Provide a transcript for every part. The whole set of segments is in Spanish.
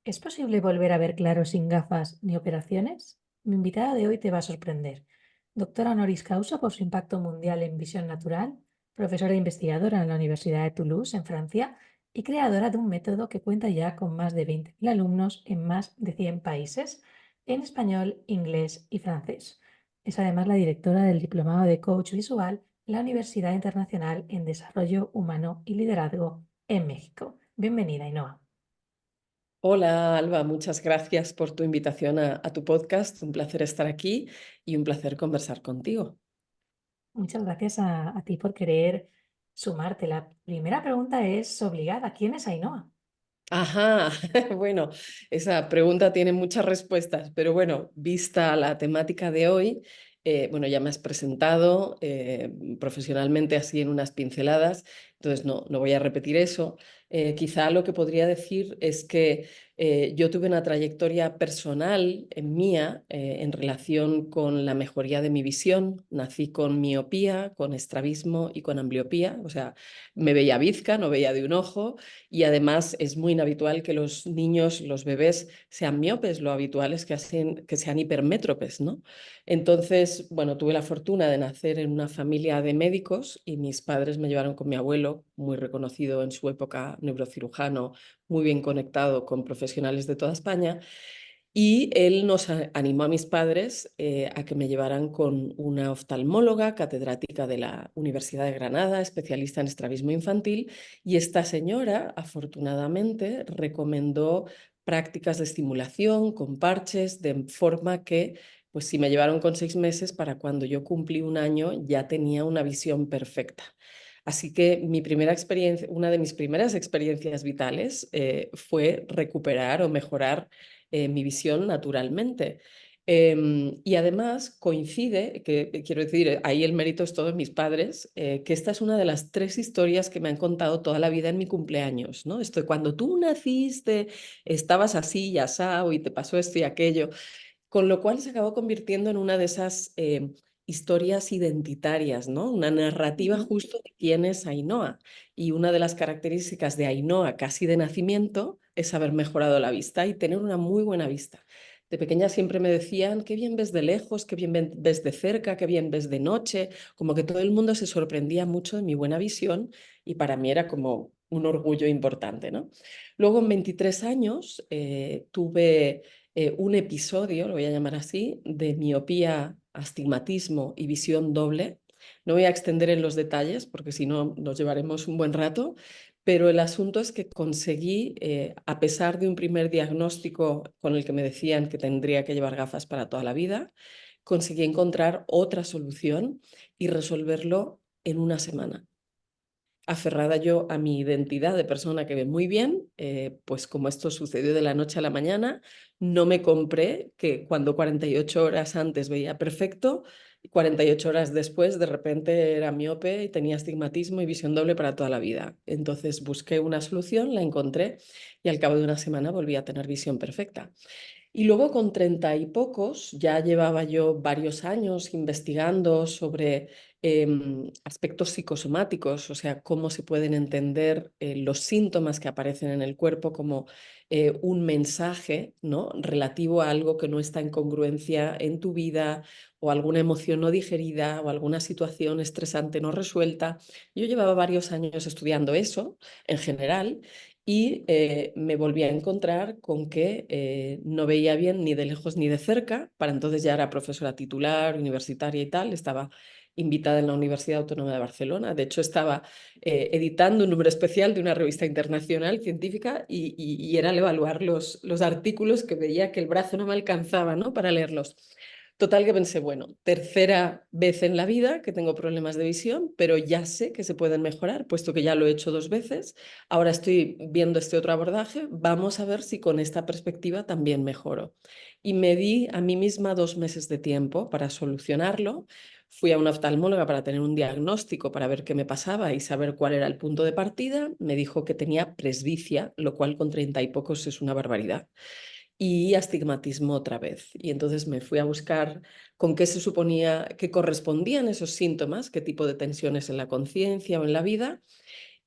¿Es posible volver a ver claro sin gafas ni operaciones? Mi invitada de hoy te va a sorprender. Doctora honoris causa por su impacto mundial en visión natural, profesora e investigadora en la Universidad de Toulouse, en Francia, y creadora de un método que cuenta ya con más de 20.000 alumnos en más de 100 países, en español, inglés y francés. Es además la directora del Diplomado de Coach Visual en la Universidad Internacional en Desarrollo Humano y Liderazgo en México. Bienvenida, Ainhoa. Hola Alba, muchas gracias por tu invitación a tu podcast. Un placer estar aquí y un placer conversar contigo. Muchas gracias a ti por querer sumarte. La primera pregunta es obligada. ¿Quién es Ainhoa? Ajá, bueno, esa pregunta tiene muchas respuestas, pero bueno, vista la temática de hoy, bueno, ya me has presentado profesionalmente así en unas pinceladas, entonces no voy a repetir eso. Quizá lo que podría decir es que yo tuve una trayectoria personal mía en relación con la mejoría de mi visión. Nací con miopía, con estrabismo y con ambliopía, o sea, me veía bizca, no veía de un ojo. Y además es muy inhabitual que los niños, los bebés, sean miopes. Lo habitual es que sean hipermétropes, ¿no? Entonces, bueno, tuve la fortuna de nacer en una familia de médicos y mis padres me llevaron con mi abuelo, muy reconocido en su época neurocirujano, muy bien conectado con profesionales de toda España. Y él nos animó a mis padres a que me llevaran con una oftalmóloga catedrática de la Universidad de Granada, especialista en estrabismo infantil, y esta señora, afortunadamente, recomendó prácticas de estimulación con parches, de forma que, pues si me llevaron con 6 meses, para cuando yo cumplí un año ya tenía una visión perfecta. Así que mi primera experiencia, una de mis primeras experiencias vitales fue recuperar o mejorar mi visión naturalmente. Y además coincide, que quiero decir, ahí el mérito es todo de mis padres, que esta es una de las 3 historias que me han contado toda la vida en mi cumpleaños, ¿no? Esto de cuando tú naciste, estabas así y asado y te pasó esto y aquello, con lo cual se acabó convirtiendo en una de esas historias identitarias, ¿no? Una narrativa Ujú. justo de quién es Ainhoa. Y una de las características de Ainhoa casi de nacimiento es haber mejorado la vista y tener una muy buena vista. De pequeña siempre me decían, qué bien ves de lejos, qué bien ves de cerca, qué bien ves de noche, como que todo el mundo se sorprendía mucho de mi buena visión y para mí era como un orgullo importante, ¿no? Luego en 23 años tuve un episodio, lo voy a llamar así, de miopía, astigmatismo y visión doble. No voy a extender en los detalles porque si no nos llevaremos un buen rato, pero el asunto es que conseguí, a pesar de un primer diagnóstico con el que me decían que tendría que llevar gafas para toda la vida, conseguí encontrar otra solución y resolverlo en una semana. Aferrada yo a mi identidad de persona que ve muy bien, pues como esto sucedió de la noche a la mañana, no me compré que cuando 48 horas antes veía perfecto, 48 horas después de repente era miope y tenía astigmatismo y visión doble para toda la vida. Entonces busqué una solución, la encontré y al cabo de una semana volví a tener visión perfecta. Y luego con 30 y pocos ya llevaba yo varios años investigando sobre aspectos psicosomáticos, o sea, cómo se pueden entender los síntomas que aparecen en el cuerpo como un mensaje, ¿no? Relativo a algo que no está en congruencia en tu vida o alguna emoción no digerida o alguna situación estresante no resuelta. Yo llevaba varios años estudiando eso en general y me volví a encontrar con que no veía bien ni de lejos ni de cerca. Para entonces ya era profesora titular, universitaria y tal. Estaba invitada en la Universidad Autónoma de Barcelona. De hecho, estaba editando un número especial de una revista internacional científica y era al evaluar los artículos que veía que el brazo no me alcanzaba, ¿no? Para leerlos. Total que pensé, bueno, tercera vez en la vida que tengo problemas de visión, pero ya sé que se pueden mejorar, puesto que ya lo he hecho 2 veces. Ahora estoy viendo este otro abordaje, vamos a ver si con esta perspectiva también mejoro. Y me di a mí misma 2 meses de tiempo para solucionarlo. Fui a una oftalmóloga para tener un diagnóstico, para ver qué me pasaba y saber cuál era el punto de partida. Me dijo que tenía presbicia, lo cual con 30 y pocos es una barbaridad, y astigmatismo otra vez. Y entonces me fui a buscar con qué se suponía que correspondían esos síntomas, qué tipo de tensiones en la conciencia o en la vida,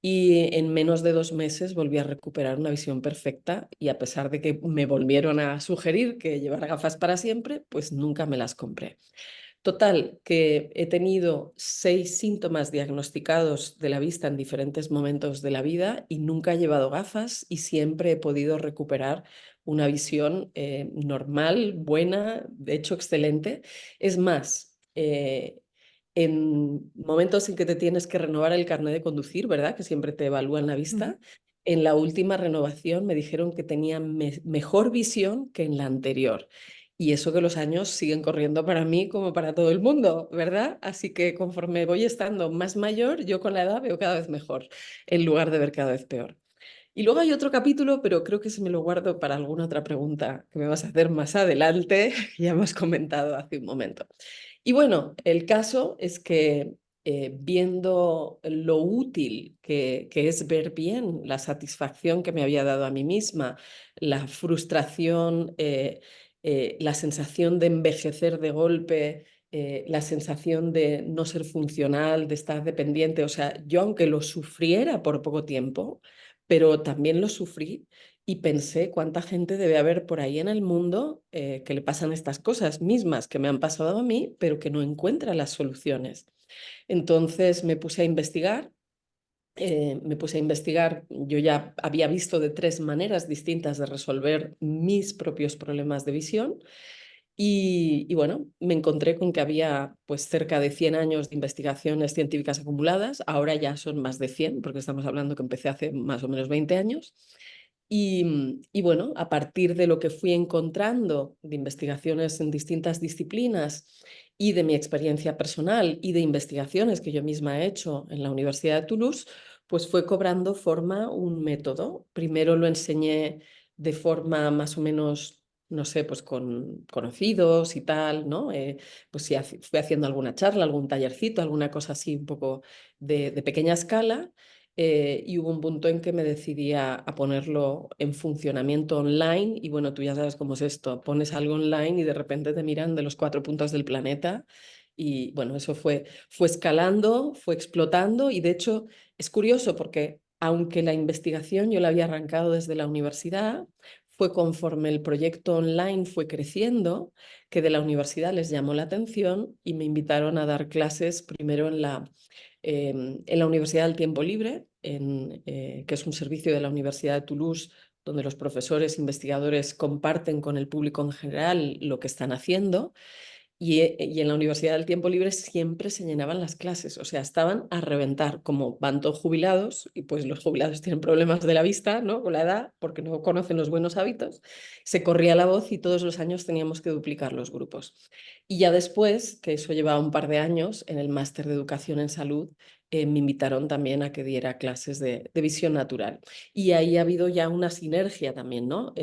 Y en menos de 2 meses volví a recuperar una visión perfecta y a pesar de que me volvieron a sugerir que llevara gafas para siempre, pues nunca me las compré. Total, que he tenido 6 síntomas diagnosticados de la vista en diferentes momentos de la vida y nunca he llevado gafas y siempre he podido recuperar una visión normal, buena, de hecho excelente. Es más, en momentos en que te tienes que renovar el carnet de conducir, ¿verdad? Que siempre te evalúan la Ujú. vista. En la última renovación me dijeron que tenía mejor visión que en la anterior. Y eso que los años siguen corriendo para mí como para todo el mundo, ¿verdad? Así que conforme voy estando más mayor, yo con la edad veo cada vez mejor, en lugar de ver cada vez peor. Y luego hay otro capítulo, pero creo que se me lo guardo para alguna otra pregunta que me vas a hacer más adelante, que ya hemos comentado hace un momento. Y bueno, el caso es que viendo lo útil que es ver bien, la satisfacción que me había dado a mí misma, la frustración, la sensación de envejecer de golpe, la sensación de no ser funcional, de estar dependiente, o sea, yo aunque lo sufriera por poco tiempo, pero también lo sufrí y pensé cuánta gente debe haber por ahí en el mundo que le pasan estas cosas mismas que me han pasado a mí, pero que no encuentra las soluciones. Entonces me puse a investigar, yo ya había visto de 3 maneras distintas de resolver mis propios problemas de visión y bueno, me encontré con que había pues cerca de 100 años de investigaciones científicas acumuladas, ahora ya son más de 100 porque estamos hablando que empecé hace más o menos 20 años. Y bueno, a partir de lo que fui encontrando de investigaciones en distintas disciplinas y de mi experiencia personal y de investigaciones que yo misma he hecho en la Universidad de Toulouse, pues fue cobrando forma un método. Primero lo enseñé de forma más o menos, no sé, pues con conocidos y tal, ¿no? Pues sí, fui haciendo alguna charla, algún tallercito, alguna cosa así un poco de pequeña escala. Y hubo un punto en que me decidí a ponerlo en funcionamiento online y bueno, tú ya sabes cómo es esto, pones algo online y de repente te miran de los 4 puntos del planeta y bueno, eso fue escalando, fue explotando y de hecho es curioso porque aunque la investigación yo la había arrancado desde la universidad, fue conforme el proyecto online fue creciendo que de la universidad les llamó la atención y me invitaron a dar clases primero en la Universidad del Tiempo Libre, que es un servicio de la Universidad de Toulouse, donde los profesores investigadores comparten con el público en general lo que están haciendo. Y en la Universidad del Tiempo Libre siempre se llenaban las clases, o sea, estaban a reventar, como van todos jubilados, y pues los jubilados tienen problemas de la vista, ¿no? Con la edad, porque no conocen los buenos hábitos, se corría la voz y todos los años teníamos que duplicar los grupos. Y ya después, que eso llevaba un par de años, en el máster de Educación en Salud, me invitaron también a que diera clases de visión natural. Y ahí ha habido ya una sinergia también, ¿no?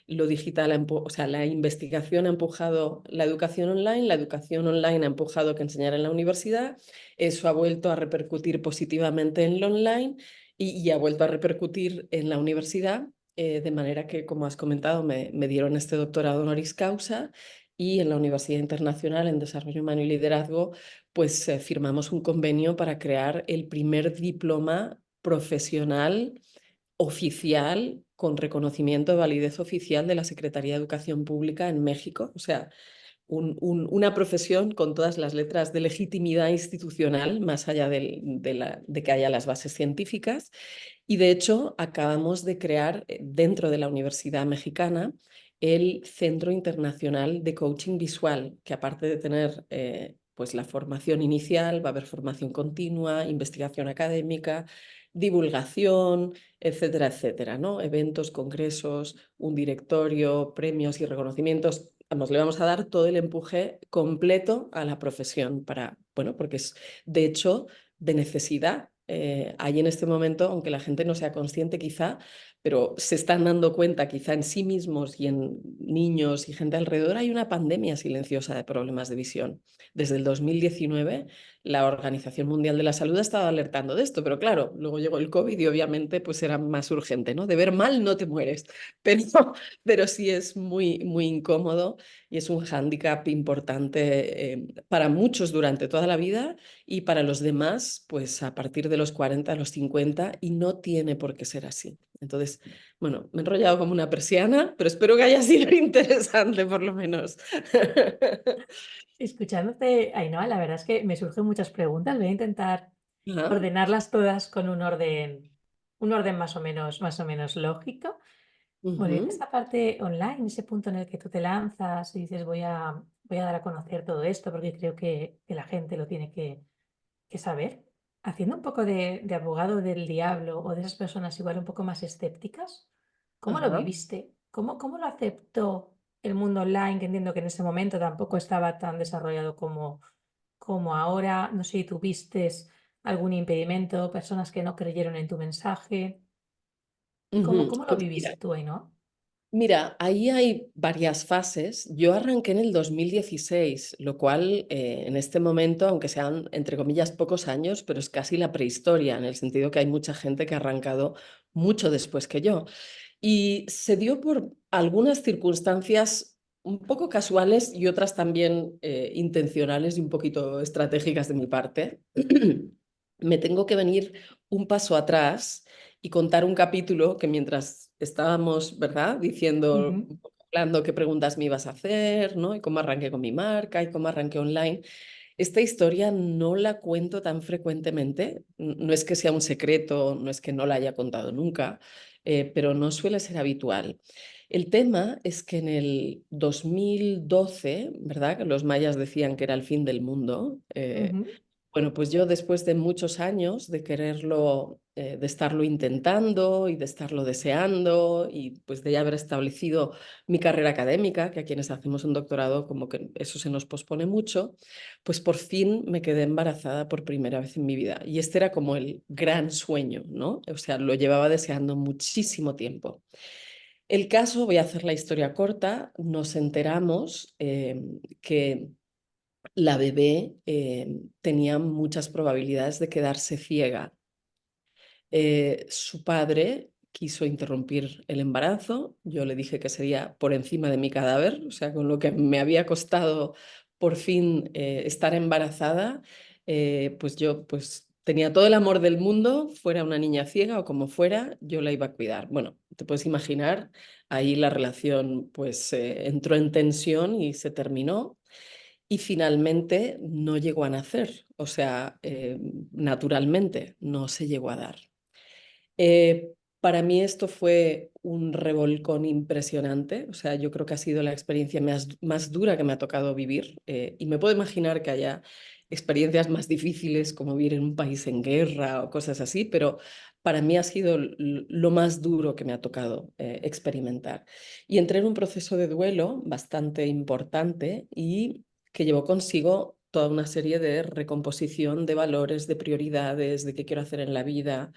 Lo digital, o sea, la investigación ha empujado la educación online ha empujado que enseñar en la universidad, eso ha vuelto a repercutir positivamente en lo online y ha vuelto a repercutir en la universidad, de manera que, como has comentado, me dieron este doctorado honoris causa y en la Universidad Internacional en Desarrollo Humano y Liderazgo, pues firmamos un convenio para crear el primer diploma profesional oficial con reconocimiento de validez oficial de la Secretaría de Educación Pública en México. O sea, una profesión con todas las letras de legitimidad institucional, más allá de que haya las bases científicas. Y de hecho, acabamos de crear dentro de la Universidad Mexicana el Centro Internacional de Coaching Visual, que aparte de tener pues la formación inicial, va a haber formación continua, investigación académica, divulgación, etcétera, etcétera, ¿no? Eventos, congresos, un directorio, premios y reconocimientos. Vamos, le vamos a dar todo el empuje completo a la profesión para, bueno, porque es de hecho de necesidad. Hay en este momento, aunque la gente no sea consciente quizá, pero se están dando cuenta quizá en sí mismos y en niños y gente alrededor, hay una pandemia silenciosa de problemas de visión. Desde el 2019, la Organización Mundial de la Salud ha estado alertando de esto, pero claro, luego llegó el COVID y obviamente pues era más urgente, ¿no? De ver mal no te mueres, pero, pero sí es muy, muy incómodo y es un hándicap importante para muchos durante toda la vida y para los demás, pues a partir de los 40, a los 50, y no tiene por qué ser así. Entonces, bueno, me he enrollado como una persiana, pero espero que haya sido interesante por lo menos. Escuchándote, Ainhoa, la verdad es que me surgen muchas preguntas. Voy a intentar Ajá, ordenarlas todas con un orden más o menos lógico. Volviendo a ujú, esta parte online, ese punto en el que tú te lanzas y dices voy a dar a conocer todo esto porque creo que la gente lo tiene que saber. Haciendo un poco de abogado del diablo o de esas personas igual un poco más escépticas, ¿cómo lo ajá. viviste? ¿Cómo lo aceptó el mundo online? Que entiendo que en ese momento tampoco estaba tan desarrollado como ahora. No sé si tuviste algún impedimento, personas que no creyeron en tu mensaje. Ujú. ¿Cómo lo Pues viviste tú, Ainhoa? mira, ahí hay varias fases. Yo arranqué en el 2016, lo cual en este momento, aunque sean entre comillas pocos años, pero es casi la prehistoria, en el sentido que hay mucha gente que ha arrancado mucho después que yo. Y se dio por algunas circunstancias un poco casuales y otras también intencionales y un poquito estratégicas de mi parte. Me tengo que venir un paso atrás y contar un capítulo que mientras estábamos, ¿verdad? Diciendo, Ujú, hablando qué preguntas me ibas a hacer, ¿no? Y cómo arranqué con mi marca y cómo arranqué online. Esta historia no la cuento tan frecuentemente, no es que sea un secreto, no es que no la haya contado nunca, pero no suele ser habitual. El tema es que en el 2012, ¿verdad? Que los mayas decían que era el fin del mundo. ujú. Bueno, pues yo después de muchos años de quererlo, de estarlo intentando y de estarlo deseando y pues de ya haber establecido mi carrera académica, que a quienes hacemos un doctorado como que eso se nos pospone mucho, pues por fin me quedé embarazada por primera vez en mi vida. Y este era como el gran sueño, ¿no? O sea, lo llevaba deseando muchísimo tiempo. El caso, voy a hacer la historia corta, nos enteramos que la bebé tenía muchas probabilidades de quedarse ciega. Su padre quiso interrumpir el embarazo, yo le dije que sería por encima de mi cadáver, o sea, con lo que me había costado por fin estar embarazada, pues yo pues tenía todo el amor del mundo, fuera una niña ciega o como fuera, yo la iba a cuidar. Bueno, te puedes imaginar, ahí la relación pues entró en tensión y se terminó y finalmente no llegó a nacer, o sea, naturalmente no se llegó a dar. Para mí esto fue un revolcón impresionante, o sea, yo creo que ha sido la experiencia más dura que me ha tocado vivir y me puedo imaginar que haya experiencias más difíciles como vivir en un país en guerra o cosas así, pero para mí ha sido lo más duro que me ha tocado experimentar. Y entré en un proceso de duelo bastante importante y que llevó consigo toda una serie de recomposición de valores, de prioridades, de qué quiero hacer en la vida.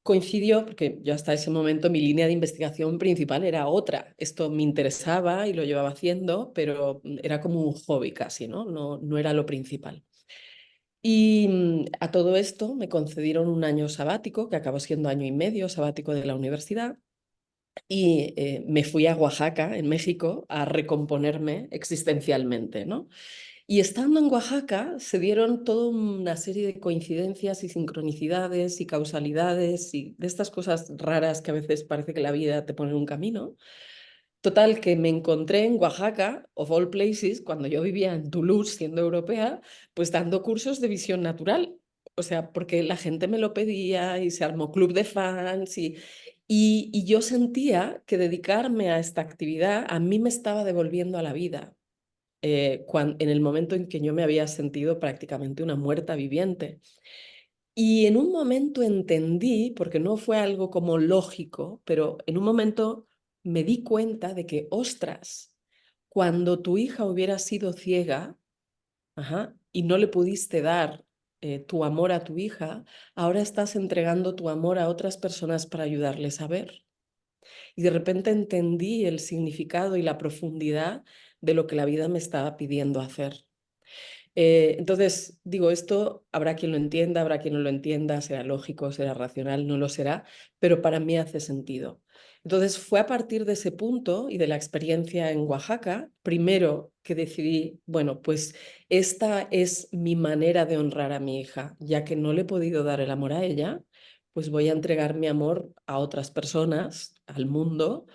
Coincidió porque yo hasta ese momento mi línea de investigación principal era otra. Esto me interesaba y lo llevaba haciendo, pero era como un hobby casi, ¿no? No era lo principal. Y a todo esto me concedieron un año sabático, que acabó siendo año y medio sabático de la universidad, y me fui a Oaxaca, en México, a recomponerme existencialmente, ¿no? Y estando en Oaxaca se dieron toda una serie de coincidencias y sincronicidades y causalidades y de estas cosas raras que a veces parece que la vida te pone en un camino. Total, que me encontré en Oaxaca, of all places, cuando yo vivía en Toulouse, siendo europea, pues dando cursos de visión natural. O sea, porque la gente me lo pedía y se armó club de fans y yo sentía que dedicarme a esta actividad a mí me estaba devolviendo a la vida en el momento en que yo me había sentido prácticamente una muerta viviente. Y en un momento entendí, porque no fue algo como lógico, pero en un momento me di cuenta de que, ostras, cuando tu hija hubiera sido ciega, ajá, y no le pudiste dar tu amor a tu hija, ahora estás entregando tu amor a otras personas para ayudarles a ver. Y de repente entendí el significado y la profundidad de lo que la vida me estaba pidiendo hacer. Entonces, digo, esto habrá quien lo entienda, habrá quien no lo entienda, será lógico, será racional, no lo será, pero para mí hace sentido. Entonces, fue a partir de ese punto y de la experiencia en Oaxaca, primero que decidí, bueno, pues esta es mi manera de honrar a mi hija, ya que no le he podido dar el amor a ella, pues voy a entregar mi amor a otras personas, al mundo.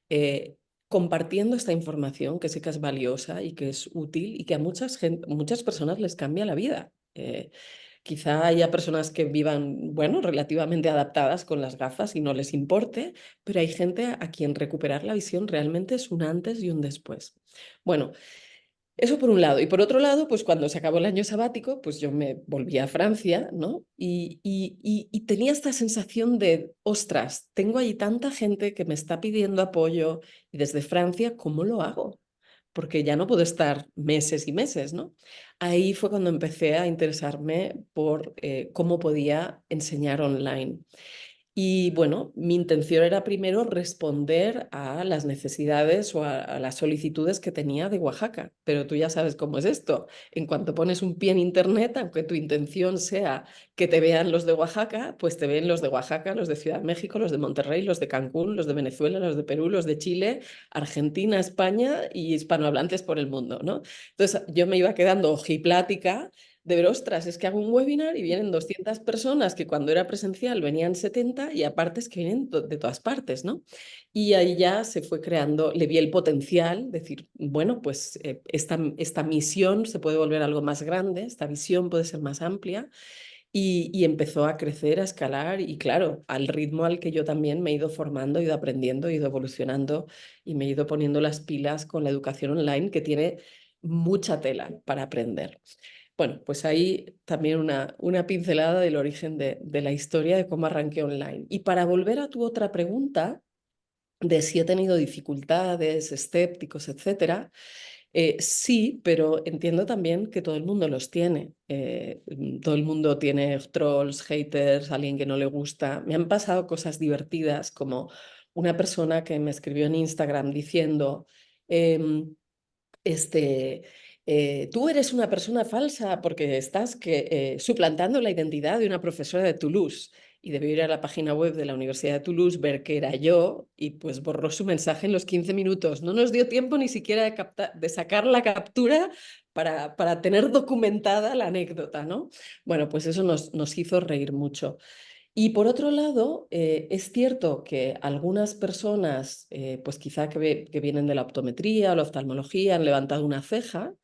eh, Compartiendo esta información que sé que es valiosa y que es útil y que a muchas personas les cambia la vida. Quizá haya personas que vivan, bueno, relativamente adaptadas con las gafas y no les importe, pero hay gente a quien recuperar la visión realmente es un antes y un después. Bueno, eso por un lado. Y por otro lado, pues cuando se acabó el año sabático, pues yo me volví a Francia, ¿no? Y tenía esta sensación de, ostras, tengo ahí tanta gente que me está pidiendo apoyo y desde Francia, ¿cómo lo hago? Porque ya no puedo estar meses y meses, ¿no? Ahí fue cuando empecé a interesarme por cómo podía enseñar online. Y bueno, mi intención era primero responder a las necesidades o a las solicitudes que tenía de Oaxaca, pero tú ya sabes cómo es esto. En cuanto pones un pie en Internet, aunque tu intención sea que te vean los de Oaxaca, pues te ven los de Oaxaca, los de Ciudad de México, los de Monterrey, los de Cancún, los de Venezuela, los de Perú, los de Chile, Argentina, España y hispanohablantes por el mundo, ¿no? Entonces yo me iba quedando ojiplática de ver, ostras, es que hago un webinar y vienen 200 personas que cuando era presencial venían 70 y aparte es que vienen de todas partes, ¿no? Y ahí ya se fue creando, le vi el potencial, decir, bueno, pues esta misión se puede volver algo más grande, esta visión puede ser más amplia y empezó a crecer, a escalar y claro, al ritmo al que yo también me he ido formando, he ido aprendiendo, he ido evolucionando y me he ido poniendo las pilas con la educación online que tiene mucha tela para aprender. Bueno, pues ahí también una pincelada del origen de la historia de cómo arranqué online. Y para volver a tu otra pregunta de si he tenido dificultades, escépticos, etcétera, sí, pero entiendo también que todo el mundo los tiene. Todo el mundo tiene trolls, haters, alguien que no le gusta. Me han pasado cosas divertidas como una persona que me escribió en Instagram diciendo... em, este, tú eres una persona falsa porque estás suplantando la identidad de una profesora de Toulouse. Y debió ir a la página web de la Universidad de Toulouse, ver que era yo y pues borró su mensaje en los 15 minutos. No nos dio tiempo ni siquiera de sacar la captura para tener documentada la anécdota, ¿no? Bueno, pues eso nos hizo reír mucho. Y por otro lado, es cierto que algunas personas, pues quizá que vienen de la optometría o la oftalmología, han levantado una ceja,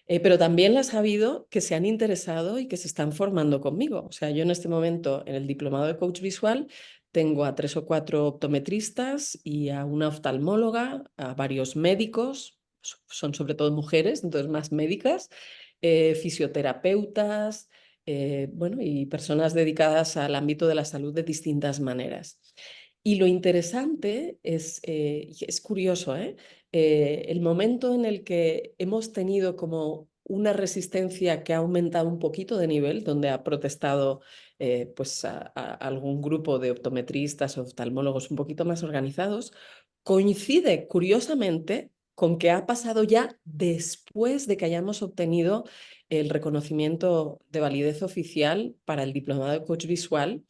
pero también las ha habido que se han interesado y que se están formando conmigo. O sea, yo en este momento, en el diplomado de coach visual, tengo a 3 o 4 optometristas y a una oftalmóloga, a varios médicos, son sobre todo mujeres, entonces más médicas, fisioterapeutas bueno, y personas dedicadas al ámbito de la salud de distintas maneras. Y lo interesante y es curioso, el momento en el que hemos tenido como una resistencia que ha aumentado un poquito de nivel, donde ha protestado pues a algún grupo de optometristas o oftalmólogos un poquito más organizados, coincide curiosamente con que ha pasado ya después de que hayamos obtenido el reconocimiento de validez oficial para el diplomado de coach visual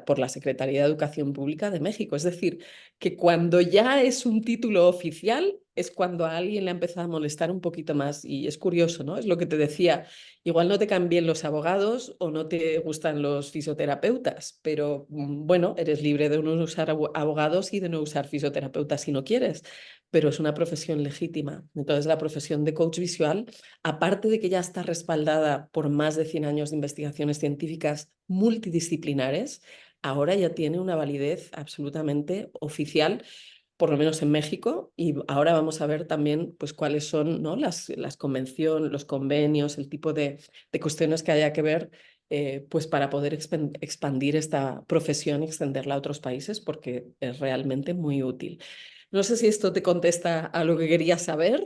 por la Secretaría de Educación Pública de México. Es decir, que cuando ya es un título oficial es cuando a alguien le ha empezado a molestar un poquito más. Y es curioso, ¿no? Es lo que te decía. Igual no te caen bien los abogados o no te gustan los fisioterapeutas, pero bueno, eres libre de no usar abogados y de no usar fisioterapeutas si no quieres, pero es una profesión legítima. Entonces, la profesión de coach visual, aparte de que ya está respaldada por más de 100 años de investigaciones científicas multidisciplinares, ahora ya tiene una validez absolutamente oficial, por lo menos en México, y ahora vamos a ver también pues, cuáles son, ¿no? las convenciones, los convenios, el tipo de cuestiones que haya que ver pues para poder expandir esta profesión y extenderla a otros países, porque es realmente muy útil. No sé si esto te contesta a lo que querías saber.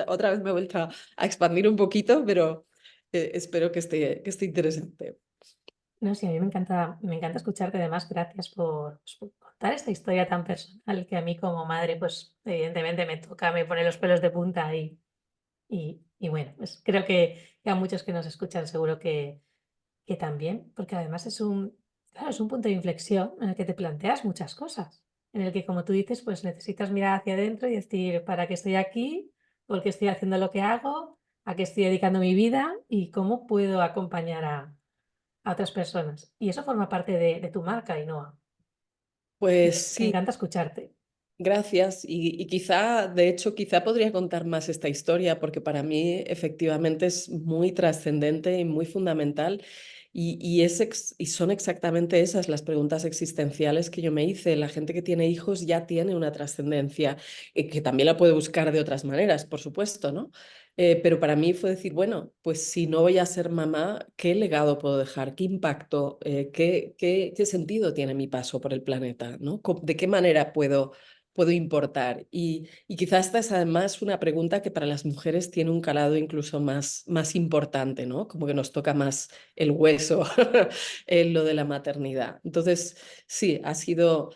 Otra vez me he vuelto a expandir un poquito, pero espero que esté interesante. No, sí, a mí me encanta escucharte. Además, gracias por contar esta historia tan personal que a mí como madre, pues evidentemente me toca, me pone los pelos de punta y Y bueno, pues creo que a muchos que nos escuchan seguro que también, porque además claro, es un punto de inflexión en el que te planteas muchas cosas, en el que, como tú dices, pues necesitas mirar hacia adentro y decir, ¿para qué estoy aquí? ¿Por qué estoy haciendo lo que hago? ¿A qué estoy dedicando mi vida? ¿Y cómo puedo acompañar a otras personas? Y eso forma parte de tu marca, Ainhoa. Pues Me sí. encanta escucharte. Gracias. Y quizá, de hecho, quizá podría contar más esta historia porque para mí efectivamente es muy trascendente y muy fundamental. Y son exactamente esas las preguntas existenciales que yo me hice. La gente que tiene hijos ya tiene una trascendencia, que también la puede buscar de otras maneras, por supuesto, ¿no? Pero para mí fue decir, bueno, pues si no voy a ser mamá, ¿qué legado puedo dejar? ¿Qué impacto? ¿Qué sentido tiene mi paso por el planeta? ¿No? ¿De qué manera puedo importar? Y quizás esta es además una pregunta que para las mujeres tiene un calado incluso más importante, ¿no? Como que nos toca más el hueso en lo de la maternidad. Entonces, sí, ha sido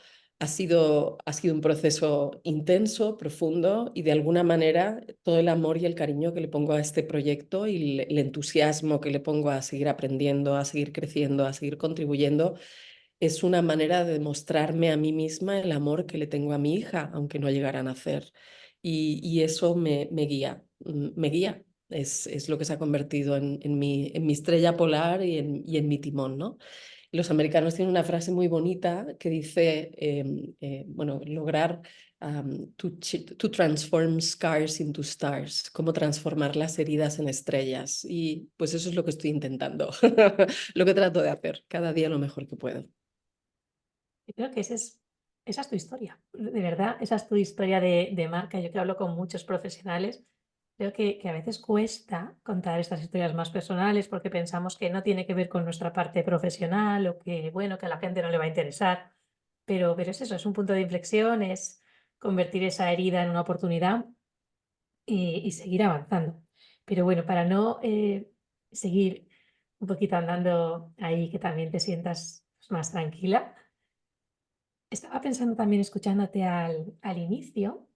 un proceso intenso, profundo y de alguna manera todo el amor y el cariño que le pongo a este proyecto y el entusiasmo que le pongo a seguir aprendiendo, a seguir creciendo, a seguir contribuyendo es una manera de demostrarme a mí misma el amor que le tengo a mi hija, aunque no llegara a nacer. Y eso me guía, me guía. Es lo que se ha convertido en mi estrella polar y en mi timón, ¿no? Los americanos tienen una frase muy bonita que dice, bueno, lograr to transform scars into stars, cómo transformar las heridas en estrellas. Y pues eso es lo que estoy intentando, lo que trato de hacer cada día lo mejor que puedo. Yo creo que esa es tu historia. De verdad, esa es tu historia de marca. Yo que hablo con muchos profesionales, creo que a veces cuesta contar estas historias más personales porque pensamos que no tiene que ver con nuestra parte profesional o que, bueno, que a la gente no le va a interesar. Pero es eso, es un punto de inflexión, es convertir esa herida en una oportunidad y seguir avanzando. Pero bueno, para no seguir un poquito andando ahí, que también te sientas más tranquila. Estaba pensando también, escuchándote al inicio,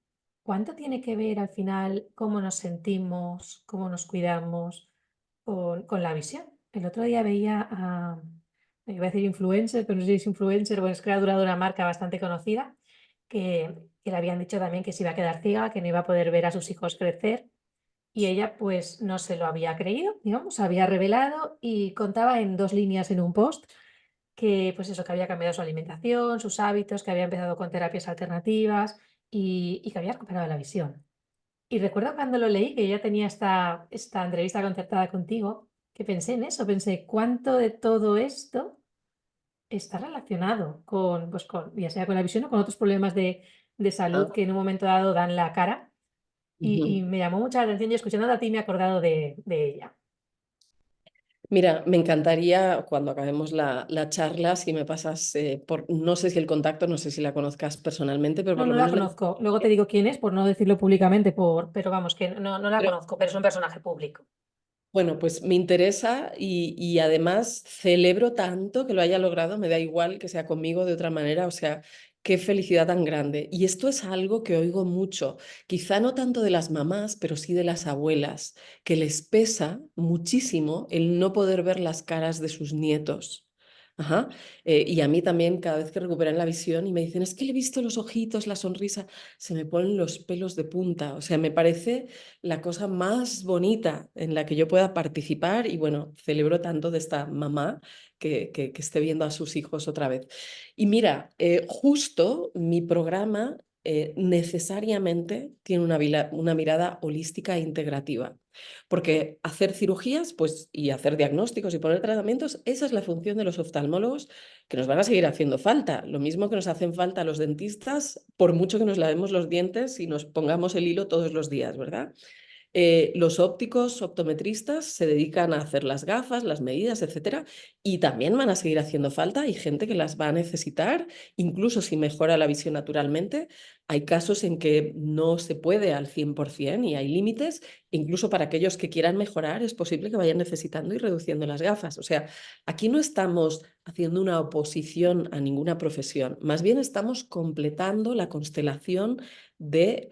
¿cuánto tiene que ver al final cómo nos sentimos, cómo nos cuidamos con la visión? El otro día veía iba a decir influencer, pero no sé si es influencer, bueno, es creadora de una marca bastante conocida, que le habían dicho también que se iba a quedar ciega, que no iba a poder ver a sus hijos crecer, y ella pues no se lo había creído, digamos, había revelado y contaba en 2 líneas en un post que pues eso, que había cambiado su alimentación, sus hábitos, que había empezado con terapias alternativas y que había recuperado la visión. Y recuerdo cuando lo leí, que ya tenía esta entrevista concertada contigo, que pensé en eso, pensé cuánto de todo esto está relacionado con, ya sea con la visión o con otros problemas de salud Ah, que en un momento dado dan la cara. Y ujú. me llamó mucha atención y escuchándote a ti me he acordado de ella. Mira, me encantaría cuando acabemos la charla, si me pasas no sé si el contacto, no sé si la conozcas personalmente, pero No, por lo no la menos conozco. Luego te digo quién es, por no decirlo públicamente, pero vamos, que no la conozco, pero es un personaje público. bueno, pues me interesa y además celebro tanto que lo haya logrado, me da igual que sea conmigo de otra manera, o sea, qué felicidad tan grande. Y esto es algo que oigo mucho, quizá no tanto de las mamás, pero sí de las abuelas, que les pesa muchísimo el no poder ver las caras de sus nietos. Ajá. Y a mí también, cada vez que recuperan la visión y me dicen, es que le he visto los ojitos, la sonrisa, se me ponen los pelos de punta. O sea, me parece la cosa más bonita en la que yo pueda participar y bueno, celebro tanto de esta mamá que esté viendo a sus hijos otra vez. Y mira, justo mi programa necesariamente tiene una mirada holística e integrativa. Porque hacer cirugías, pues, y hacer diagnósticos y poner tratamientos, esa es la función de los oftalmólogos que nos van a seguir haciendo falta. Lo mismo que nos hacen falta a los dentistas, por mucho que nos lavemos los dientes y nos pongamos el hilo todos los días, ¿verdad? Los ópticos, optometristas, se dedican a hacer las gafas, las medidas, etcétera, y también van a seguir haciendo falta. Hay gente que las va a necesitar, incluso si mejora la visión naturalmente, Hay casos en que no se puede al 100% y hay límites. Incluso para aquellos que quieran mejorar, es posible que vayan necesitando y reduciendo las gafas. O sea, aquí no estamos haciendo una oposición a ninguna profesión, más bien estamos completando la constelación de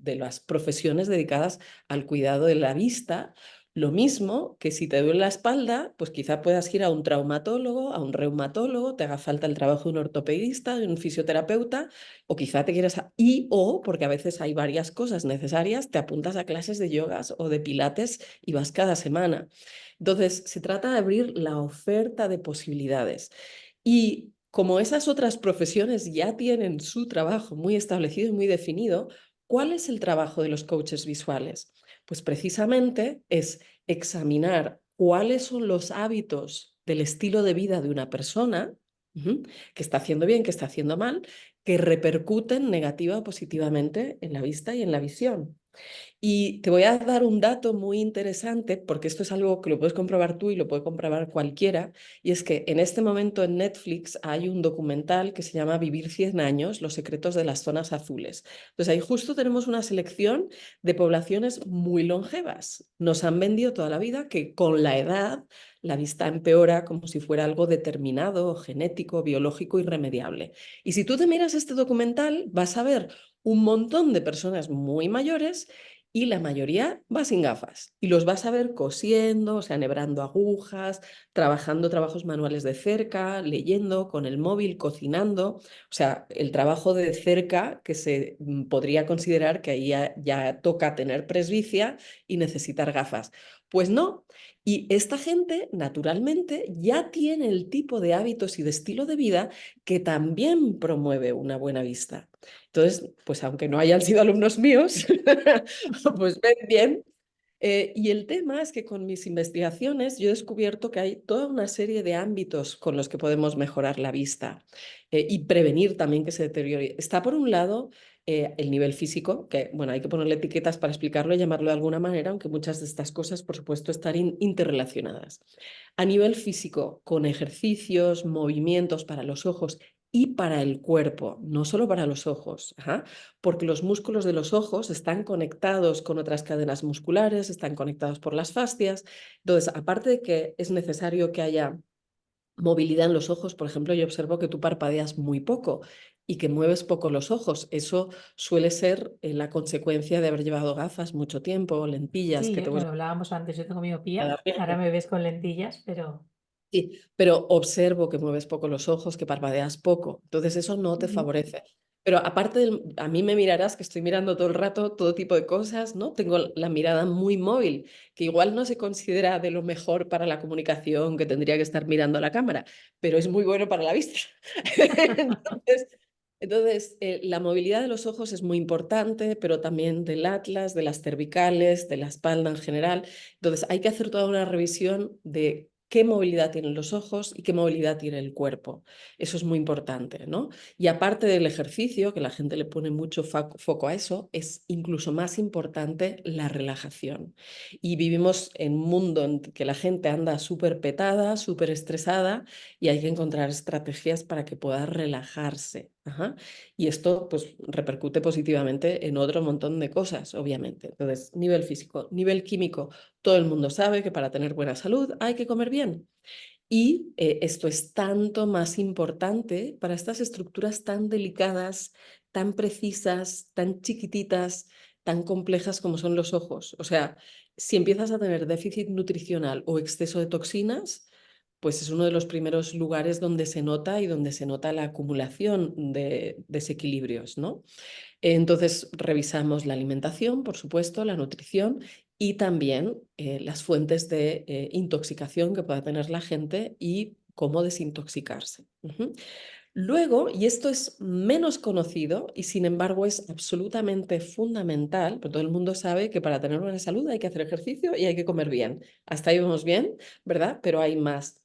las profesiones dedicadas al cuidado de la vista. Lo mismo que si te duele la espalda, pues quizá puedas ir a un traumatólogo, a un reumatólogo, te haga falta el trabajo de un ortopedista, de un fisioterapeuta, o quizá te quieras, porque a veces hay varias cosas necesarias, te apuntas a clases de yogas o de pilates y vas cada semana. Entonces, se trata de abrir la oferta de posibilidades. Y como esas otras profesiones ya tienen su trabajo muy establecido y muy definido, ¿cuál es el trabajo de los coaches visuales? Pues precisamente es examinar cuáles son los hábitos del estilo de vida de una persona, que está haciendo bien, que está haciendo mal, que repercuten negativa o positivamente en la vista y en la visión. Y te voy a dar un dato muy interesante, porque esto es algo que lo puedes comprobar tú y lo puede comprobar cualquiera, y es que en este momento en Netflix hay un documental que se llama Vivir 100 años, los secretos de las zonas azules. Entonces ahí justo tenemos una selección de poblaciones muy longevas. Nos han vendido toda la vida que con la edad la vista empeora como si fuera algo determinado, genético, biológico, irremediable. Y si tú te miras este documental, vas a ver un montón de personas muy mayores y la mayoría va sin gafas. Y los vas a ver cosiendo, o sea, enhebrando agujas, trabajando trabajos manuales de cerca, leyendo con el móvil, cocinando. O sea, el trabajo de cerca que se podría considerar que ahí ya toca tener presbicia y necesitar gafas. Pues no. Y esta gente, naturalmente, ya tiene el tipo de hábitos y de estilo de vida que también promueve una buena vista. Entonces, pues aunque no hayan sido alumnos míos, pues ven bien. Y el tema es que con mis investigaciones yo he descubierto que hay toda una serie de ámbitos con los que podemos mejorar la vista y prevenir también que se deteriore. Está por un lado el nivel físico, que bueno, hay que ponerle etiquetas para explicarlo y llamarlo de alguna manera, aunque muchas de estas cosas, por supuesto, están interrelacionadas. A nivel físico, con ejercicios, movimientos para los ojos y para el cuerpo, no solo para los ojos, porque los músculos de los ojos están conectados con otras cadenas musculares, están conectados por las fascias. Entonces, aparte de que es necesario que haya movilidad en los ojos, por ejemplo, yo observo que tú parpadeas muy poco y que mueves poco los ojos. Eso suele ser la consecuencia de haber llevado gafas mucho tiempo, lentillas, Sí, que te voy lo hablábamos antes, yo tengo a miopía, dar ahora bien. me ves con lentillas, pero... Sí, pero observo que mueves poco los ojos, que parpadeas poco. Entonces eso no te Ujú. favorece. Pero aparte, a mí me mirarás que estoy mirando todo el rato todo tipo de cosas, ¿no? Tengo la mirada muy móvil, que igual no se considera de lo mejor para la comunicación, que tendría que estar mirando a la cámara, pero es muy bueno para la vista. Entonces, la movilidad de los ojos es muy importante, pero también del atlas, de las cervicales, de la espalda en general. Entonces, hay que hacer toda una revisión de qué movilidad tienen los ojos y qué movilidad tiene el cuerpo. Eso es muy importante, ¿no? Y aparte del ejercicio, que la gente le pone mucho foco a eso, es incluso más importante la relajación. Y vivimos en un mundo en que la gente anda súper petada, súper estresada y hay que encontrar estrategias para que pueda relajarse. Y esto pues repercute positivamente en otro montón de cosas, obviamente. Entonces, nivel físico, nivel químico, todo el mundo sabe que para tener buena salud hay que comer bien. Y esto es tanto más importante para estas estructuras tan delicadas, tan precisas, tan chiquititas, tan complejas como son los ojos. O sea, si empiezas a tener déficit nutricional o exceso de toxinas, pues es uno de los primeros lugares donde se nota y donde se nota la acumulación de desequilibrios, ¿no? Entonces, revisamos la alimentación, por supuesto, la nutrición y también las fuentes de intoxicación que pueda tener la gente y cómo desintoxicarse. Luego, y esto es menos conocido y sin embargo es absolutamente fundamental, porque todo el mundo sabe que para tener buena salud hay que hacer ejercicio y hay que comer bien. Hasta ahí vamos bien, ¿verdad? Pero hay más.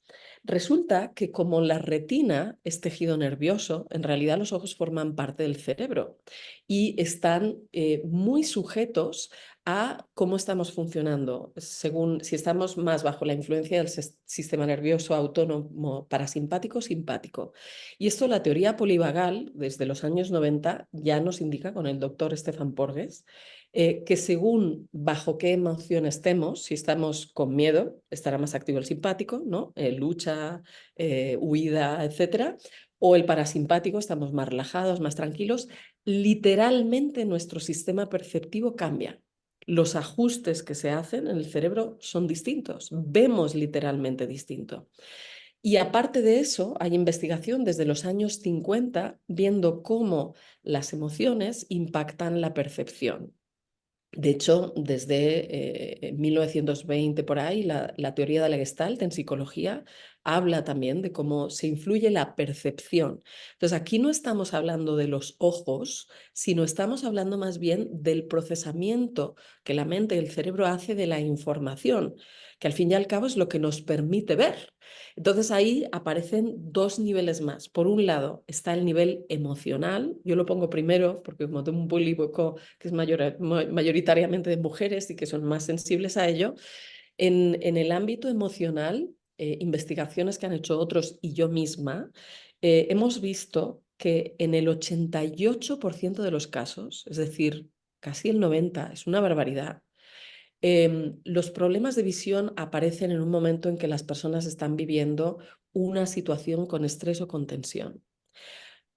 Resulta que como la retina es tejido nervioso, en realidad los ojos forman parte del cerebro y están muy sujetos a cómo estamos funcionando, según si estamos más bajo la influencia del sistema nervioso autónomo parasimpático o simpático. Y esto la teoría polivagal, desde los años 90, ya nos indica con el doctor Stefan Porges, que según bajo qué emoción estemos, si estamos con miedo, estará más activo el simpático, ¿no? Lucha, huida, etcétera. O el parasimpático, estamos más relajados, más tranquilos. Literalmente nuestro sistema perceptivo cambia. Los ajustes que se hacen en el cerebro son distintos, vemos literalmente distinto. Y aparte de eso, hay investigación desde los años 50 viendo cómo las emociones impactan la percepción. De hecho, desde 1920 por ahí, la teoría de la Gestalt en psicología habla también de cómo se influye la percepción. Entonces, aquí no estamos hablando de los ojos, sino estamos hablando más bien del procesamiento que la mente y el cerebro hace de la información, que al fin y al cabo es lo que nos permite ver. Entonces, ahí aparecen dos niveles más. Por un lado, está el nivel emocional. Yo lo pongo primero porque como tengo un público que es mayoritariamente de mujeres y que son más sensibles a ello. En el ámbito emocional, investigaciones que han hecho otros y yo misma, hemos visto que en el 88% de los casos, es decir, casi el 90%, es una barbaridad, los problemas de visión aparecen en un momento en que las personas están viviendo una situación con estrés o con tensión.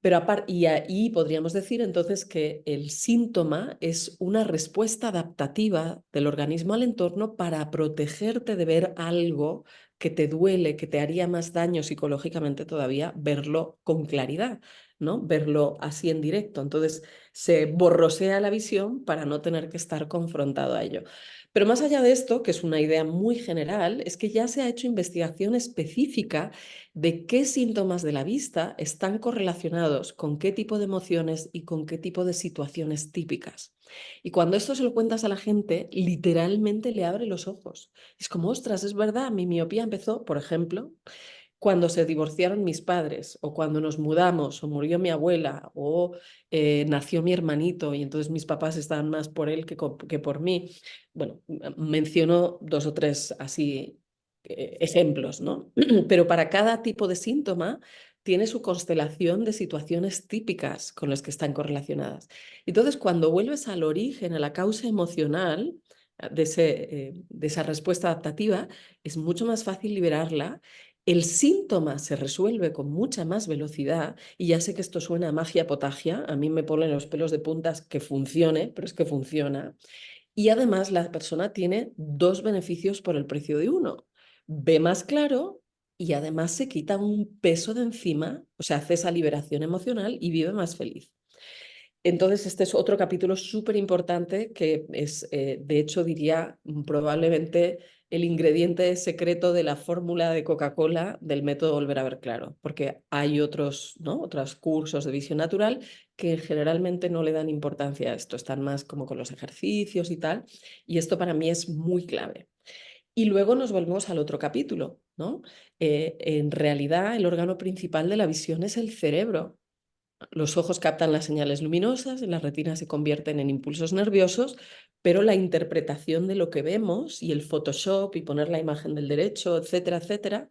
Pero y ahí podríamos decir entonces que el síntoma es una respuesta adaptativa del organismo al entorno para protegerte de ver algo que te duele, que te haría más daño psicológicamente todavía, verlo con claridad, ¿no? Verlo así en directo. Entonces se borrosea la visión para no tener que estar confrontado a ello. Pero más allá de esto, que es una idea muy general, es que ya se ha hecho investigación específica de qué síntomas de la vista están correlacionados con qué tipo de emociones y con qué tipo de situaciones típicas. Y cuando esto se lo cuentas a la gente, literalmente le abre los ojos. Es como, ostras, es verdad, mi miopía empezó, por ejemplo, cuando se divorciaron mis padres, o cuando nos mudamos, o murió mi abuela, o nació mi hermanito y entonces mis papás estaban más por él que por mí. Bueno, menciono dos o tres así ejemplos, ¿no? Pero para cada tipo de síntoma tiene su constelación de situaciones típicas con las que están correlacionadas. Entonces, cuando vuelves al origen, a la causa emocional de esa respuesta adaptativa, es mucho más fácil liberarla. El síntoma se resuelve con mucha más velocidad y ya sé que esto suena a magia potagia, a mí me ponen los pelos de puntas que funcione, pero es que funciona. Y además la persona tiene dos beneficios por el precio de uno. Ve más claro y además se quita un peso de encima, o sea, hace esa liberación emocional y vive más feliz. Entonces, este es otro capítulo súper importante que es, de hecho, diría probablemente el ingrediente secreto de la fórmula de Coca-Cola del método Volver a ver claro, porque hay otros, ¿no? Otros cursos de visión natural que generalmente no le dan importancia a esto, están más como con los ejercicios y tal, y esto para mí es muy clave. Y luego nos volvemos al otro capítulo, ¿no? En realidad, el órgano principal de la visión es el cerebro. Los ojos captan las señales luminosas, en la retina se convierten en impulsos nerviosos, pero la interpretación de lo que vemos y el Photoshop y poner la imagen del derecho, etcétera, etcétera,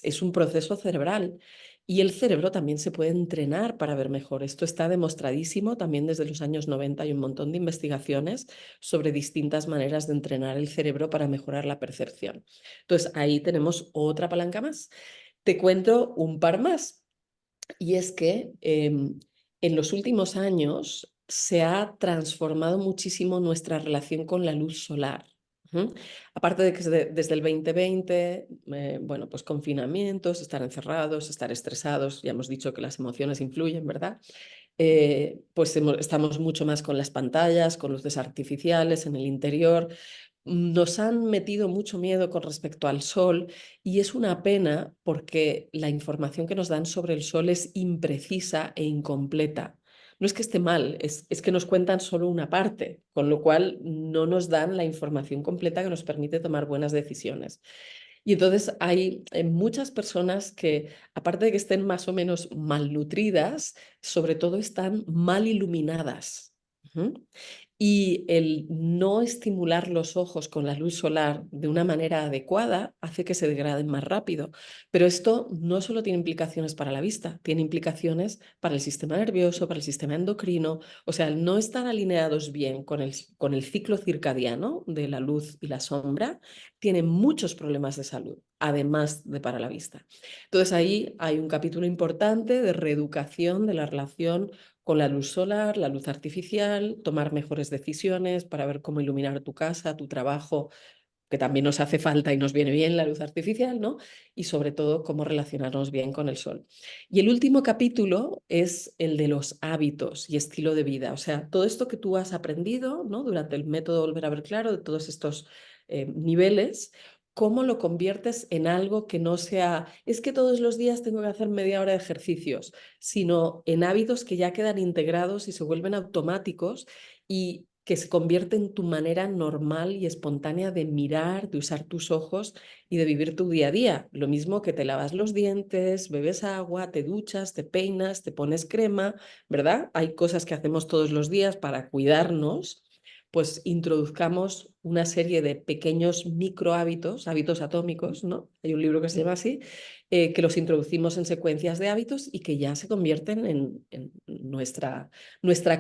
es un proceso cerebral. Y el cerebro también se puede entrenar para ver mejor. Esto está demostradísimo también desde los años 90. Hay un montón de investigaciones sobre distintas maneras de entrenar el cerebro para mejorar la percepción. Entonces, ahí tenemos otra palanca más. Te cuento un par más. Y es que en los últimos años se ha transformado muchísimo nuestra relación con la luz solar. Ujú. Aparte de que desde el 2020, bueno, pues confinamientos, estar encerrados, estar estresados, ya hemos dicho que las emociones influyen, ¿verdad? Pues estamos mucho más con las pantallas, con luces artificiales en el interior. Nos han metido mucho miedo con respecto al sol y es una pena porque la información que nos dan sobre el sol es imprecisa e incompleta. No es que esté mal, es que nos cuentan solo una parte, con lo cual no nos dan la información completa que nos permite tomar buenas decisiones. Y entonces hay muchas personas que, aparte de que estén más o menos malnutridas, sobre todo están mal iluminadas. Ujú. Y el no estimular los ojos con la luz solar de una manera adecuada hace que se degraden más rápido. Pero esto no solo tiene implicaciones para la vista, tiene implicaciones para el sistema nervioso, para el sistema endocrino. O sea, el no estar alineados bien con el ciclo circadiano de la luz y la sombra tiene muchos problemas de salud, además de para la vista. Entonces ahí hay un capítulo importante de reeducación de la relación con la luz solar, la luz artificial, tomar mejores decisiones para ver cómo iluminar tu casa, tu trabajo, que también nos hace falta y nos viene bien la luz artificial, ¿no? Y sobre todo cómo relacionarnos bien con el sol. Y el último capítulo es el de los hábitos y estilo de vida. O sea, todo esto que tú has aprendido, ¿no? Durante el método Volver a ver claro, de todos estos niveles, cómo lo conviertes en algo que no sea, es que todos los días tengo que hacer media hora de ejercicios, sino en hábitos que ya quedan integrados y se vuelven automáticos y que se convierte en tu manera normal y espontánea de mirar, de usar tus ojos y de vivir tu día a día. Lo mismo que te lavas los dientes, bebes agua, te duchas, te peinas, te pones crema, ¿verdad? Hay cosas que hacemos todos los días para cuidarnos, pues introduzcamos una serie de pequeños micro hábitos, hábitos atómicos, ¿no? Hay un libro que se llama así, que los introducimos en secuencias de hábitos y que ya se convierten en nuestra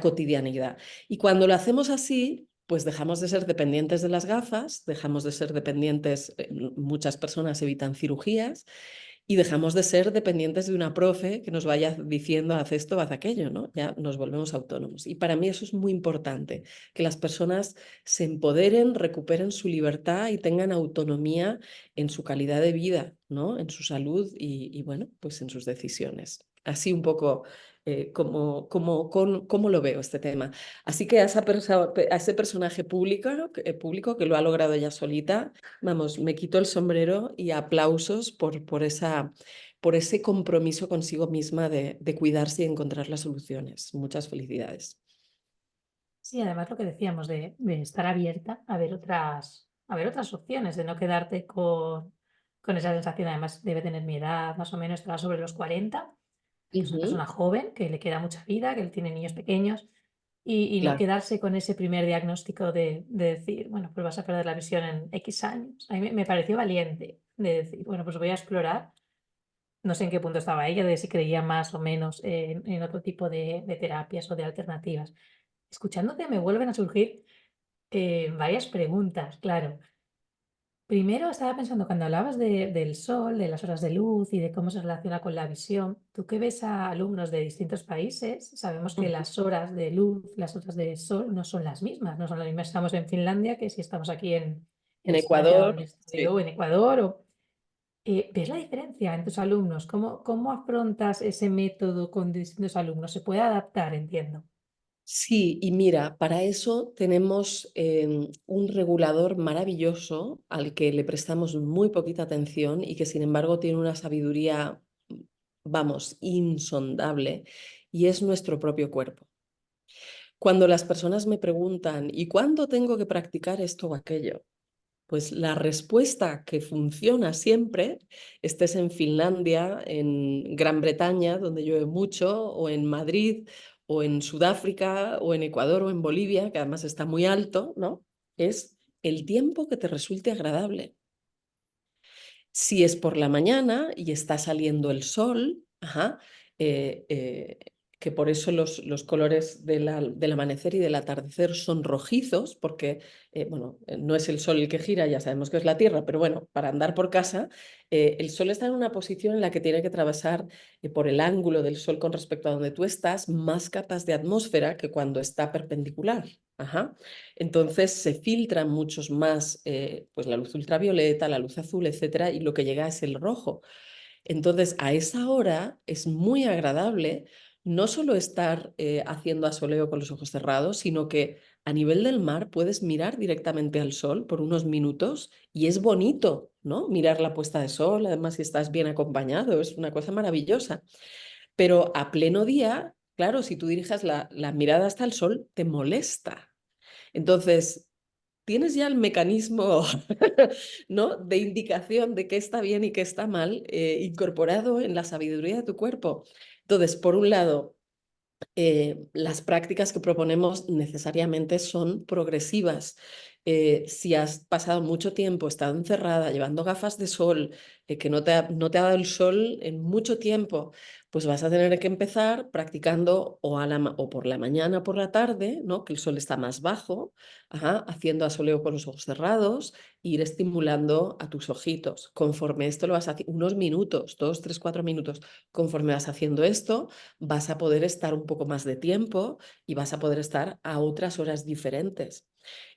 cotidianidad. Y cuando lo hacemos así, pues dejamos de ser dependientes de las gafas, dejamos de ser dependientes, muchas personas evitan cirugías y dejamos de ser dependientes de una profe que nos vaya diciendo haz esto, haz aquello, ¿no? Ya nos volvemos autónomos. Y para mí eso es muy importante, que las personas se empoderen, recuperen su libertad y tengan autonomía en su calidad de vida, ¿no? En su salud y bueno, pues en sus decisiones. Así un poco cómo lo veo este tema. Así que a ese personaje público que lo ha logrado ella solita, vamos, me quito el sombrero y aplausos por ese compromiso consigo misma de cuidarse y encontrar las soluciones. Muchas felicidades. Sí, además lo que decíamos de estar abierta a ver otras opciones, de no quedarte con esa sensación. Además, debe tener mi edad, más o menos, estará sobre los 40, que es una Ujú, persona joven, que le queda mucha vida, que él tiene niños pequeños, y no claro. quedarse con ese primer diagnóstico de decir, bueno, pues vas a perder la visión en X años. A mí me pareció valiente de decir, bueno, pues voy a explorar. No sé en qué punto estaba ella, de si creía más o menos en otro tipo de terapias o de alternativas. Escuchándote me vuelven a surgir varias preguntas, claro. Primero estaba pensando, cuando hablabas del sol, de las horas de luz y de cómo se relaciona con la visión, tú que ves a alumnos de distintos países, sabemos que Ujú. las horas de luz, las horas de sol no son las mismas, no son las mismas si estamos en Finlandia que si estamos aquí en En España, Ecuador, donde estoy sí. yo, o en Ecuador. ¿Ves la diferencia en tus alumnos? ¿Cómo afrontas ese método con distintos alumnos? ¿Se puede adaptar, entiendo? Sí, y mira, para eso tenemos un regulador maravilloso al que le prestamos muy poquita atención y que sin embargo tiene una sabiduría, vamos, insondable, y es nuestro propio cuerpo. Cuando las personas me preguntan, ¿y cuándo tengo que practicar esto o aquello? Pues la respuesta que funciona siempre, estés en Finlandia, en Gran Bretaña, donde llueve mucho, o en Madrid, o en Sudáfrica, o en Ecuador, o en Bolivia, que además está muy alto, ¿no? Es el tiempo que te resulte agradable. Si es por la mañana y está saliendo el sol, ajá, eh, eh, que por eso los colores del amanecer y del atardecer son rojizos, porque bueno, no es el sol el que gira, ya sabemos que es la Tierra, pero bueno, para andar por casa, el sol está en una posición en la que tiene que atravesar por el ángulo del sol con respecto a donde tú estás, más capas de atmósfera que cuando está perpendicular. Ajá. Entonces se filtran muchos más, pues la luz ultravioleta, la luz azul, etcétera, y lo que llega es el rojo. Entonces a esa hora es muy agradable no solo estar haciendo asoleo con los ojos cerrados, sino que a nivel del mar puedes mirar directamente al sol por unos minutos y es bonito, ¿no? Mirar la puesta de sol, además si estás bien acompañado, es una cosa maravillosa. Pero a pleno día, claro, si tú dirijas la mirada hasta el sol, te molesta. Entonces, tienes ya el mecanismo ¿no? de indicación de qué está bien y qué está mal incorporado en la sabiduría de tu cuerpo. Entonces, por un lado, Las prácticas que proponemos necesariamente son progresivas. Si has pasado mucho tiempo, estado encerrada, llevando gafas de sol, que no te ha dado el sol en mucho tiempo, pues vas a tener que empezar practicando o por la mañana o por la tarde, ¿no? Que el sol está más bajo, ajá, haciendo asoleo con los ojos cerrados, e ir estimulando a tus ojitos. Conforme esto lo vas haciendo, unos minutos, 2, 3, 4 minutos, conforme vas haciendo esto, vas a poder estar un poco más de tiempo y vas a poder estar a otras horas diferentes.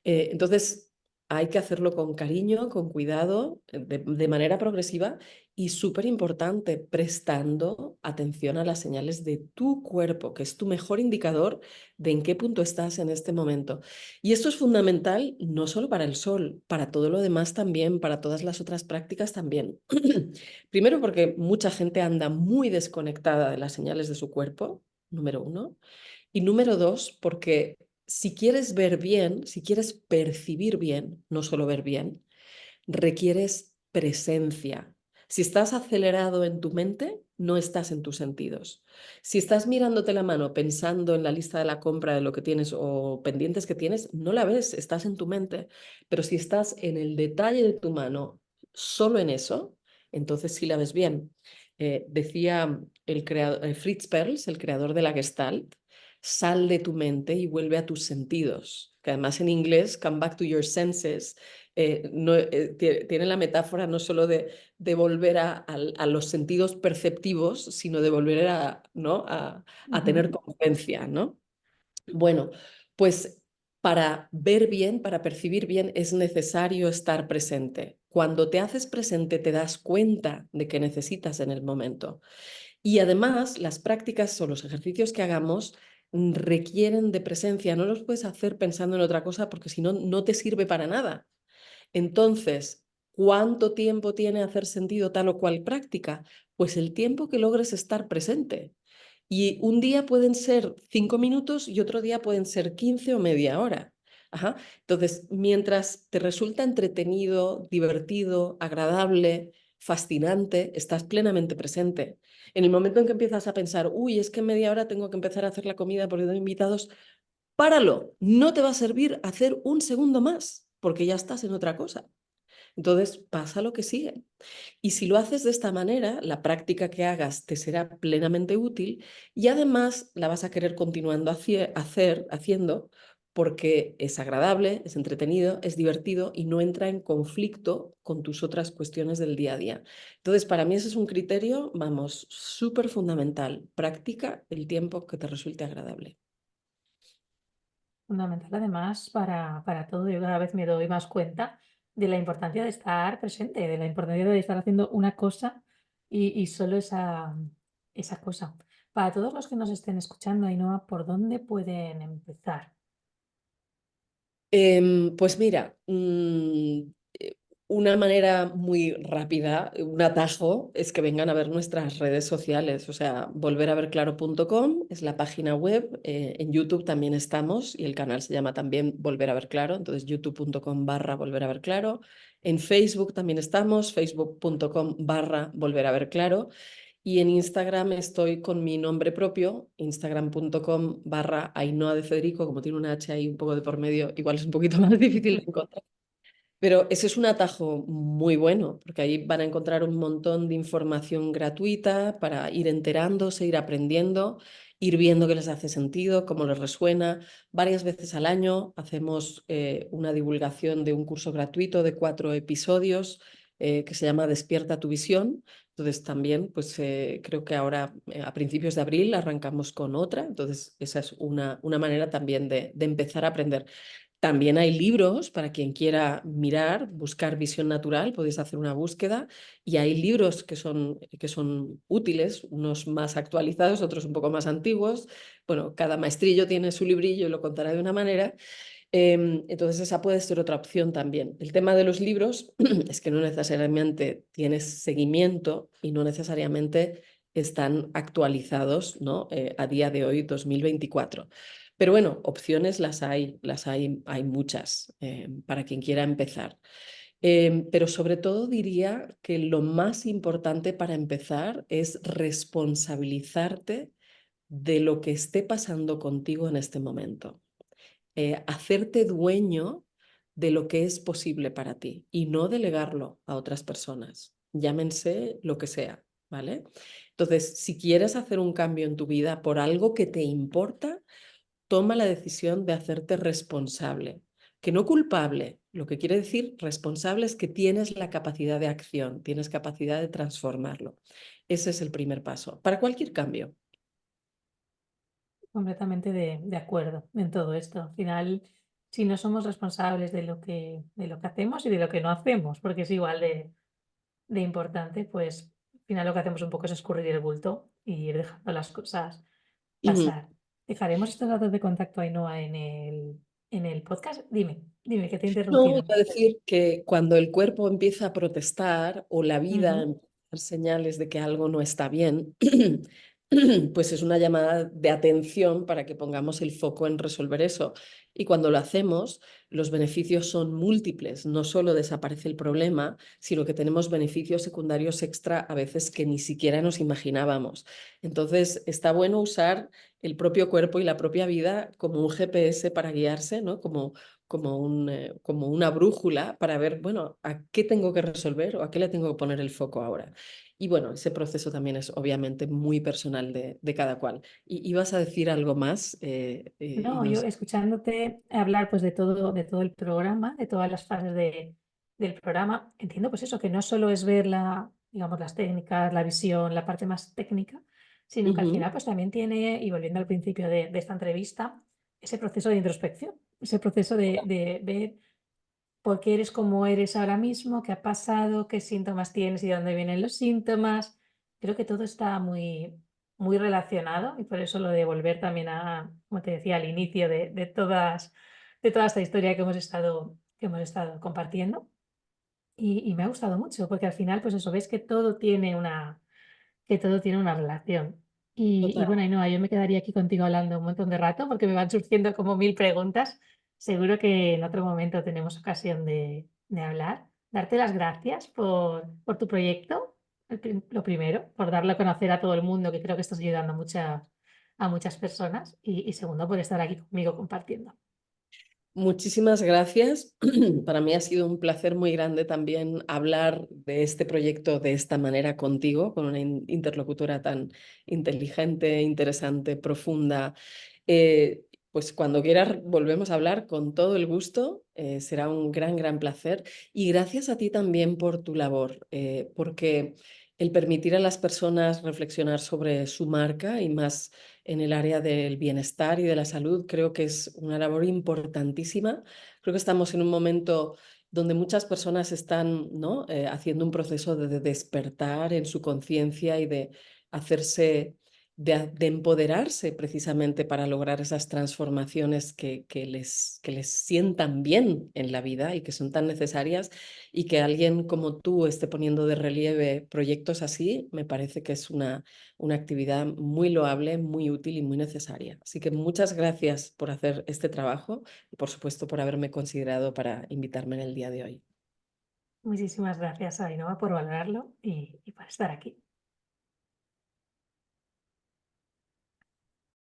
Entonces, hay que hacerlo con cariño, con cuidado, de manera progresiva y súper importante, prestando atención a las señales de tu cuerpo, que es tu mejor indicador de en qué punto estás en este momento. Y esto es fundamental no solo para el sol, para todo lo demás también, para todas las otras prácticas también. Primero porque mucha gente anda muy desconectada de las señales de su cuerpo, número uno. Y número dos, porque si quieres ver bien, si quieres percibir bien, no solo ver bien, requieres presencia. Si estás acelerado en tu mente, no estás en tus sentidos. Si estás mirándote la mano pensando en la lista de la compra de lo que tienes o pendientes que tienes, no la ves, estás en tu mente. Pero si estás en el detalle de tu mano, solo en eso, entonces sí la ves bien. Decía el creador, Fritz Perls, el creador de la Gestalt, sal de tu mente y vuelve a tus sentidos, que además en inglés, come back to your senses, no, tiene la metáfora no solo de volver a los sentidos perceptivos, sino de volver a, ¿no? a Ujú. tener conciencia, ¿no? Bueno, pues para ver bien, para percibir bien, es necesario estar presente. Cuando te haces presente, te das cuenta de que necesitas en el momento. Y además, las prácticas o los ejercicios que hagamos requieren de presencia. No los puedes hacer pensando en otra cosa porque si no, no te sirve para nada. Entonces, ¿cuánto tiempo tiene hacer sentido tal o cual práctica? Pues el tiempo que logres estar presente. Y un día pueden ser 5 minutos y otro día pueden ser 15 o media hora. Ajá. Entonces, mientras te resulta entretenido, divertido, agradable, fascinante, estás plenamente presente. En el momento en que empiezas a pensar, uy, es que en media hora tengo que empezar a hacer la comida porque tengo invitados, páralo, no te va a servir hacer un segundo más, porque ya estás en otra cosa. Entonces, pasa lo que sigue. Y si lo haces de esta manera, la práctica que hagas te será plenamente útil y además la vas a querer continuando haciendo porque es agradable, es entretenido, es divertido y no entra en conflicto con tus otras cuestiones del día a día. Entonces, para mí ese es un criterio, vamos, súper fundamental. Practica el tiempo que te resulte agradable. Fundamental además para todo. Yo cada vez me doy más cuenta de la importancia de estar presente, de la importancia de estar haciendo una cosa y solo esa cosa. Para todos los que nos estén escuchando, Ainhoa, ¿por dónde pueden empezar? Pues mira, una manera muy rápida, un atajo, es que vengan a ver nuestras redes sociales, o sea, volveraverclaro.com es la página web, en YouTube también estamos y el canal se llama también Volver a Ver Claro, entonces youtube.com/Volver a Ver Claro, en Facebook también estamos, facebook.com/Volver a Ver Claro. Y en Instagram estoy con mi nombre propio, instagram.com/Ainhoa de Federico, como tiene una H ahí un poco de por medio, igual es un poquito más difícil de encontrar. Pero ese es un atajo muy bueno, porque ahí van a encontrar un montón de información gratuita para ir enterándose, ir aprendiendo, ir viendo qué les hace sentido, cómo les resuena. Varias veces al año hacemos una divulgación de un curso gratuito de 4 episodios que se llama Despierta tu visión. Entonces también, pues creo que ahora a principios de abril arrancamos con otra. Entonces esa es una manera también de empezar a aprender. También hay libros para quien quiera mirar, buscar visión natural, podéis hacer una búsqueda y hay libros que son útiles, unos más actualizados, otros un poco más antiguos. Bueno, cada maestrillo tiene su librillo y lo contará de una manera. Entonces esa puede ser otra opción también. El tema de los libros es que no necesariamente tienes seguimiento y no necesariamente están actualizados, ¿no? A día de hoy, 2024. Pero bueno, opciones hay muchas para quien quiera empezar. Pero sobre todo diría que lo más importante para empezar es responsabilizarte de lo que esté pasando contigo en este momento. Hacerte dueño de lo que es posible para ti y no delegarlo a otras personas, llámense lo que sea, ¿vale? Entonces, si quieres hacer un cambio en tu vida por algo que te importa, toma la decisión de hacerte responsable, que no culpable. Lo que quiere decir responsable es que tienes la capacidad de acción, tienes capacidad de transformarlo. Ese es el primer paso para cualquier cambio. Completamente de acuerdo en todo esto. Al final, si no somos responsables de lo que hacemos y de lo que no hacemos, porque es igual de importante, pues al final lo que hacemos un poco es escurrir el bulto y ir dejando las cosas Ujú. pasar. Dejaremos estos datos de contacto, Ainhoa, en el podcast. Dime que te he No, iba interrumpido. a decir que cuando el cuerpo empieza a protestar o la vida Ujú. empieza a dar señales de que algo no está bien, pues es una llamada de atención para que pongamos el foco en resolver eso. Y cuando lo hacemos, los beneficios son múltiples. No solo desaparece el problema, sino que tenemos beneficios secundarios extra a veces que ni siquiera nos imaginábamos. Entonces, está bueno usar el propio cuerpo y la propia vida como un GPS para guiarse, ¿no? Como una brújula para ver, bueno, a qué tengo que resolver o a qué le tengo que poner el foco ahora. Y bueno, ese proceso también es obviamente muy personal de cada cual. Y ibas a decir algo más y No, yo nos... escuchándote hablar pues de todo el programa, de todas las fases del programa, entiendo pues eso, que no solo es ver digamos, las técnicas, la visión, la parte más técnica, sino que al Ujú, final pues también tiene, y volviendo al principio de esta entrevista, ese proceso de introspección, ese proceso de ver por qué eres como eres ahora mismo, qué ha pasado, qué síntomas tienes y de dónde vienen los síntomas. Creo que todo está muy relacionado y por eso lo de volver también como te decía, al inicio de toda esta historia que hemos estado compartiendo. Y me ha gustado mucho porque al final, pues eso, ves que todo tiene una relación. Y total. bueno, Ainhoa, yo me quedaría aquí contigo hablando un montón de rato porque me van surgiendo como mil preguntas. Seguro que en otro momento tenemos ocasión de hablar. Darte las gracias por tu proyecto, lo primero, por darlo a conocer a todo el mundo, que creo que estás ayudando a muchas personas. Y segundo, por estar aquí conmigo compartiendo. Muchísimas gracias. Para mí ha sido un placer muy grande también hablar de este proyecto de esta manera contigo, con una interlocutora tan inteligente, interesante, profunda. Pues cuando quieras volvemos a hablar con todo el gusto. Será un gran placer. Y gracias a ti también por tu labor, porque el permitir a las personas reflexionar sobre su marca y más en el área del bienestar y de la salud, creo que es una labor importantísima. Creo que estamos en un momento donde muchas personas están, ¿no? Haciendo un proceso de despertar en su conciencia y de hacerse, de empoderarse precisamente para lograr esas transformaciones que les sientan bien en la vida y que son tan necesarias, y que alguien como tú esté poniendo de relieve proyectos así, me parece que es una actividad muy loable, muy útil y muy necesaria. Así que muchas gracias por hacer este trabajo y por supuesto por haberme considerado para invitarme en el día de hoy. Muchísimas gracias, Ainhoa, por valorarlo y por estar aquí.